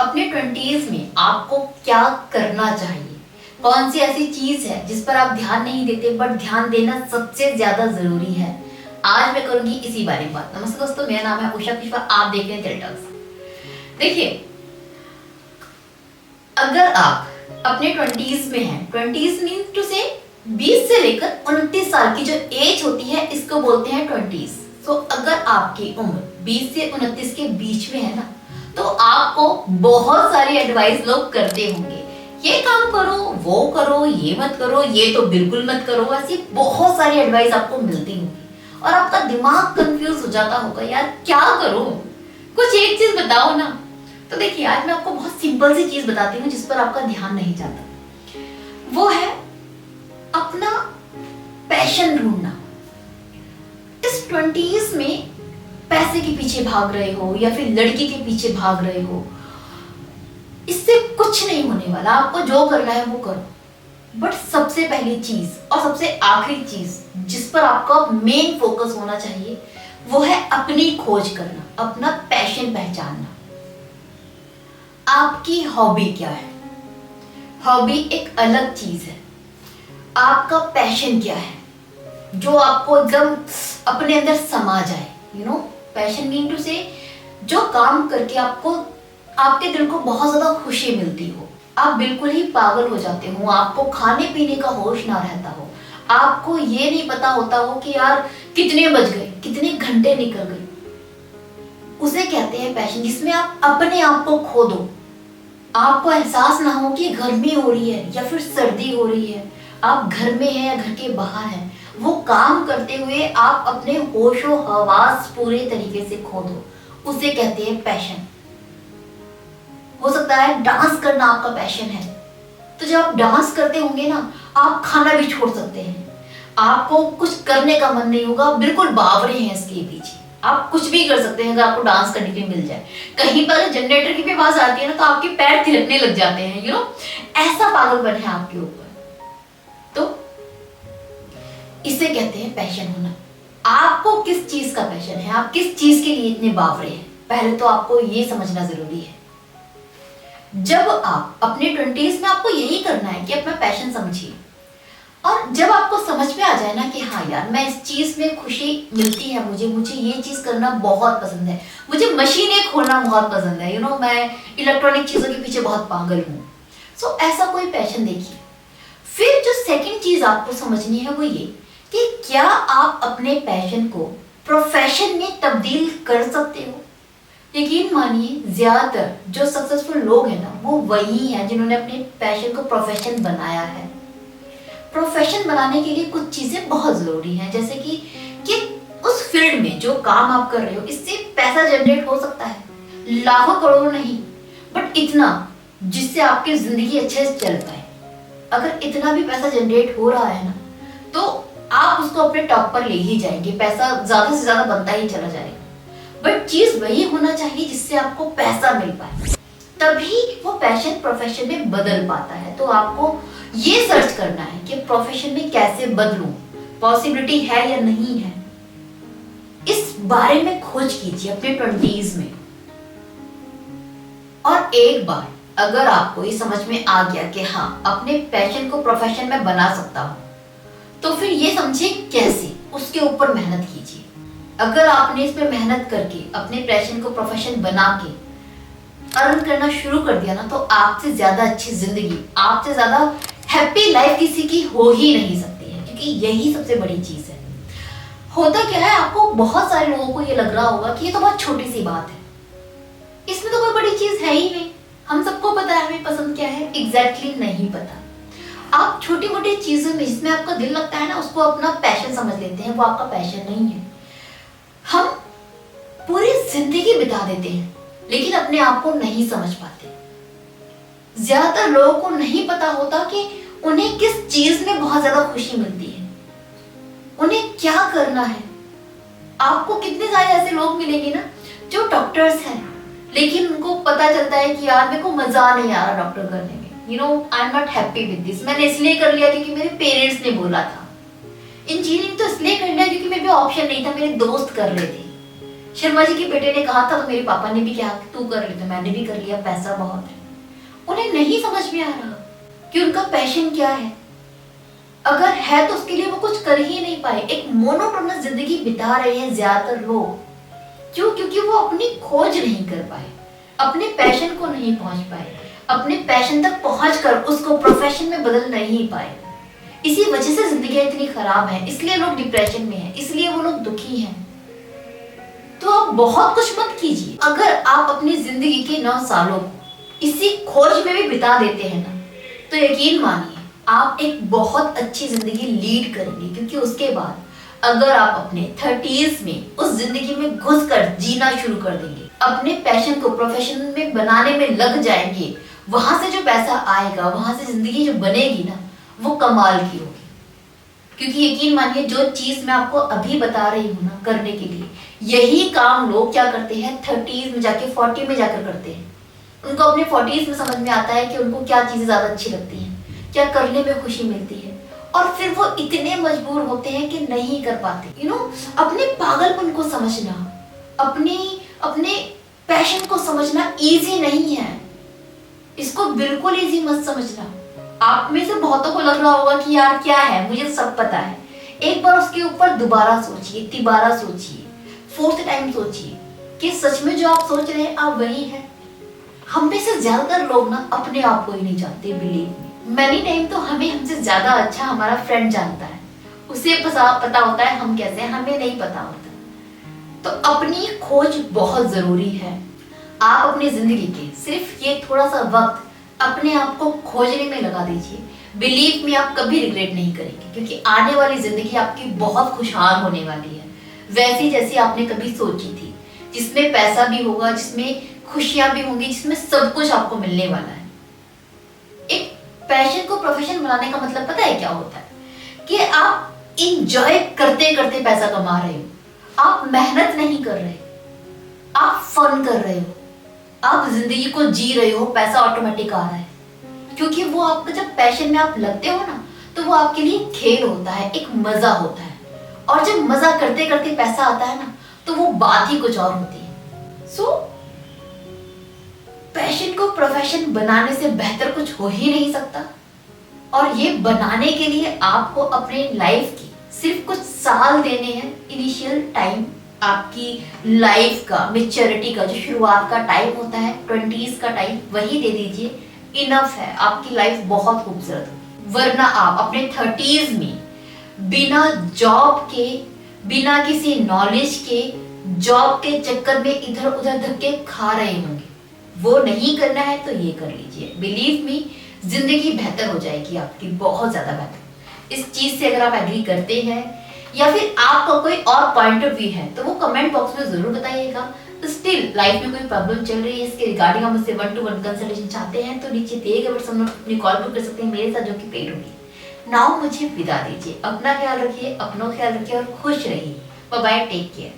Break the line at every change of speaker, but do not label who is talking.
अपने 20s में आपको क्या करना चाहिए? कौन सी ऐसी चीज है जिस पर आप ध्यान नहीं देते बट ध्यान देना सबसे ज्यादा जरूरी है? आज मैं करूंगी इसी बारे में बात। नमस्ते दोस्तों, मेरा नाम है उषा पुष्पा, आप देख रहे हैं दिल टॉक्स। देखिए, अगर आप अपने 20s में हैं, 20s मीन टू से 20 से लेकर 29 साल की जो एज होती है इसको बोलते हैं 20s। सो अगर आपकी उम्र 20 से 29 के बीच में है ना, तो आपको बहुत सारी एडवाइस लोग करते होंगे, ये काम करो, वो करो, ये मत करो, ये तो बिल्कुल मत करो। ऐसी बहुत सारी एडवाइस आपको मिलती होगी और आपका दिमाग कंफ्यूज हो जाता होगा, यार क्या करूं, कुछ एक चीज बताओ ना। तो देखिए, आज मैं आपको बहुत सिंपल सी चीज बताती हूँ जिस पर आपका ध्यान नहीं जाता। वो है अपना पैशन ढूंढना। इस 20s में पैसे के पीछे भाग रहे हो या फिर लड़की के पीछे भाग रहे हो, इससे कुछ नहीं होने वाला। आपको जो करना है वो करो। बट सबसे पहली चीज और सबसे आखिरी चीज जिस पर आपका मेन फोकस होना चाहिए वो है अपनी खोज करना, अपना पैशन पहचानना। आपकी हॉबी क्या है? हॉबी एक अलग चीज है। आपका पैशन क्या है जो आपको एकदम अपने अंदर समा जाए? पैशन मीन टू से जो काम करके आपको, आपके दिल को बहुत ज्यादा खुशी मिलती हो, आप बिल्कुल ही पागल हो जाते हो, आपको खाने पीने का होश ना रहता हो, आपको ये नहीं पता होता हो कि यार कितने बज गए, कितने घंटे निकल गए। उसे कहते हैं पैशन, जिसमें आप अपने आप को खो दो। आपको एहसास ना हो कि गर्मी हो रही है या फिर सर्दी हो रही है, आप घर में हैं या घर के बाहर हैं, वो काम करते हुए आप अपने होशो हवास पूरे तरीके से खो दो। उसे कहते हैं पैशन। हो सकता है डांस करना आपका पैशन है, तो जब आप डांस करते होंगे ना, आप खाना भी छोड़ सकते हैं, आपको कुछ करने का मन नहीं होगा, बिल्कुल बावरे हैं इसके पीछे, आप कुछ भी कर सकते हैं। अगर आपको डांस करने के लिए मिल जाए, कहीं पर जनरेटर की भी आवाज आती है ना, तो आपके पैर थिरकने लग जाते हैं। ऐसा पागलपन है आपके ऊपर। तो इसे कहते हैं पैशन होना। आपको किस चीज का पैशन है, आप किस चीज के लिए इतने बावरे हैं, पहले तो आपको ये समझना जरूरी है। जब आप अपने 20s में, आपको यही करना है कि अपना पैशन समझिए, और जब आपको समझ में आ जाए ना कि हाँ यार, मैं इस चीज में खुशी मिलती है, मुझे ये चीज करना बहुत पसंद है, मुझे मशीनें खोलना बहुत पसंद है, मैं इलेक्ट्रॉनिक चीजों के पीछे बहुत पागल हूँ। सो ऐसा कोई पैशन देखिए। फिर जो सेकंड चीज आपको समझनी है वो ये कि क्या आप अपने पैशन को प्रोफेशन में तब्दील कर सकते हो। यकीन मानिए, ज्यादातर जो सक्सेसफुल लोग हैं ना, वो वही हैं जिन्होंने अपने पैशन को प्रोफेशन बनाया है। प्रोफेशन बनाने के लिए कुछ चीजें बहुत जरूरी हैं, जैसे कि उस फील्ड में जो काम आप कर रहे हो, इससे पैसा जनरेट हो सकता है, लाखों करोड़ नहीं, बट इतना जिससे आपकी जिंदगी अच्छे से चल पाए। अगर इतना भी पैसा जनरेट हो रहा है ना, तो आप उसको अपने टॉप पर ले ही जाएंगे, पैसा ज्यादा से ज्यादा बनता ही चला जाएगा। बट चीज वही होना चाहिए जिससे आपको पैसा मिल पाए, तभी वो पैशन प्रोफेशन में बदल पाता है। तो आपको ये सर्च करना है कि प्रोफेशन में कैसे बदलूं, पॉसिबिलिटी है या नहीं है, इस बारे में खोज कीजिए अपने 20s में। और एक बार अगर आपको ये समझ में आ गया कि हाँ, अपने पैशन को प्रोफेशन में बना सकता हूं, तो फिर ये समझिए कैसे, उसके ऊपर मेहनत कीजिए। अगर आपने इस पे मेहनत करके अपने पैशन को प्रोफेशन बना के अर्न करना शुरू कर दिया ना, तो आपसे ज्यादा अच्छी जिंदगी, आपसे ज्यादा हैप्पी लाइफ किसी की हो ही नहीं सकती है, क्योंकि यही सबसे बड़ी चीज है। होता क्या है, आपको बहुत सारे लोगों को ये लग रहा होगा कि ये तो बहुत छोटी सी बात है, इसमें तो कोई बड़ी चीज है ही नहीं, हम सबको पता है हमें पसंद क्या है। एग्जैक्टली नहीं पता। आप छोटी मोटी चीजों में जिसमें आपका दिल लगता है ना, उसको अपना पैशन समझ लेते हैं, वो आपका पैशन नहीं है। हम पूरी जिंदगी बिता देते हैं लेकिन अपने आप को नहीं समझ पाते। ज्यादातर लोगों को नहीं पता होता कि उन्हें किस चीज में बहुत ज्यादा खुशी मिलती है, उन्हें क्या करना है। आपको कितने सारे ऐसे लोग मिलेंगे ना जो डॉक्टर्स हैं, लेकिन उनको पता चलता है कि यार मेरे को मजा नहीं आ रहा डॉक्टर करने में, I am not happy with this, मैंने इसलिए कर लिया क्योंकि मेरे पेरेंट्स ने बोला था। इंजीनियरिंग तो इसलिए कर लिया क्योंकि मेरे पे ऑप्शन नहीं था, मेरे दोस्त कर रहे थे। शर्मा जी के बेटे ने कहा था तो मेरे पापा ने भी कहा तू कर ले, तो मैंने भी कर लिया, पैसा बहुत है। उन्हें नहीं समझ में आ रहा कि उनका पैशन क्या है। अगर है तो उसके लिए वो कुछ कर ही नहीं पाए। एक मोनोटोनस जिंदगी बिता रहे हैं ज्यादातर लोग। क्यों? क्योंकि वो अपनी खोज नहीं कर पाए, अपने पैशन को नहीं पहुंच पाए, अपने पैशन तक पहुंचकर उसको प्रोफेशन में बदल नहीं पाए। इसी वजह से जिंदगी इतनी खराब है, इसलिए लोग डिप्रेशन में हैं, इसलिए वो लोग दुखी हैं। तो आप बहुत कुछ मत कीजिए। अगर आप अपनी जिंदगी के 9 सालों को इसी खोज में भी बिता देते हैं ना, तो यकीन मानिए आप एक बहुत अच्छी जिंदगी लीड करेंगे। क्योंकि उसके बाद अगर आप अपने 30s में उस जिंदगी में घुसकर जीना शुरू कर देंगे, अपने पैशन को प्रोफेशन में बनाने में लग जाएंगे, वहां से जो पैसा आएगा, वहां से जिंदगी जो बनेगी ना, वो कमाल की होगी। क्योंकि यकीन मानिए जो चीज मैं आपको अभी बता रही हूँ ना करने के लिए, यही काम लोग क्या करते हैं 30s में जाके 40 में जाकर करते हैं। उनको अपने 40s में समझ में आता है कि उनको क्या चीजें ज्यादा अच्छी लगती हैं, क्या करने में खुशी मिलती है, और फिर वो इतने मजबूर होते हैं कि नहीं कर पाते। अपने पागलपन को समझना, अपने पैशन को समझना इजी नहीं है। इसको बिल्कुल इजी मत समझना। आप में से बहुतों को लग रहा होगा कि यार क्या है, मुझे तो सब पता है। एक बार उसके ऊपर दोबारा सोचिए, तिबारा सोचिए, 4th टाइम सोचिए कि सच में जो आप सोच रहे हैं आप वही है। हम में से ज्यादातर लोग ना अपने आप को ही नहीं जानते। बिलीव मी, मैनी टाइम तो हमें हमसे ज्यादा अच्छा हमारा फ्रेंड जानता है। उसे पता होता है हम कैसे हैं, हमें नहीं पता होता। तो अपनी खोज बहुत जरूरी है। आप अपनी जिंदगी के सिर्फ ये थोड़ा सा वक्त अपने आप को खोजने में लगा दीजिए। बिलीव मी, आप कभी रिग्रेट नहीं करेंगे। क्योंकि आने वाली जिंदगी आपकी बहुत खुशहाल होने वाली है, वैसी जैसी आपने कभी सोची थी, जिसमें पैसा भी होगा, जिसमें खुशियां भी होंगी, जिसमें सब कुछ आपको मिलने वाला है। एक पैशन को प्रोफेशन बनाने का मतलब पता है क्या होता है? कि आप इंजॉय करते करते पैसा कमा रहे हो। आप मेहनत नहीं कर रहे, आप फन कर रहे हो, आप जिंदगी को जी रहे हो, पैसा ऑटोमेटिक आ रहा है। क्योंकि वो आपका जब पैशन में आप लगते हो ना, तो वो आपके लिए खेल होता है, एक मजा होता है। और जब मजा करते करते पैसा आता है ना, तो वो बात ही कुछ और होती है। सो पैशन को प्रोफेशन बनाने से बेहतर कुछ हो ही नहीं सकता। और ये बनाने के लिए आपको अपने लाइफ की सिर्फ कुछ साल देने हैं। इनिशियल टाइम आपकी लाइफ का, मैच्योरिटी का जो शुरुआत का टाइम होता है, 20s का टाइम, वही दे दीजिए, इनफ है। आपकी लाइफ बहुत खूबसूरत होगी। वरना आप अपने 30s में बिना जॉब के, बिना किसी नॉलेज के, जॉब के चक्कर में इधर उधर धक्के खा रहे होंगे। वो नहीं करना है तो ये कर लीजिए। बिलीव मी, जिंदगी बेहतर हो जाएगी आपकी, बहुत ज्यादा बेहतर। इस चीज से अगर आप एग्री करते हैं या फिर आपका कोई और पॉइंट ऑफ व्यू है तो वो कमेंट बॉक्स में जरूर बताइएगा। स्टिल लाइफ में कोई प्रॉब्लम चल रही है, इसके रिगार्डिंग आप मुझसे 1-to-1 कंसल्टेशन चाहते हैं तो नीचे दिए गए नंबर पर अपनी कॉल बुक कर सकते हैं मेरे साथ, जो कि पेड होगी। नाउ मुझे विदा दीजिए। अपना ख्याल रखिए, अपनों ख्याल रखिए और खुश रहिए। Bye bye, take care.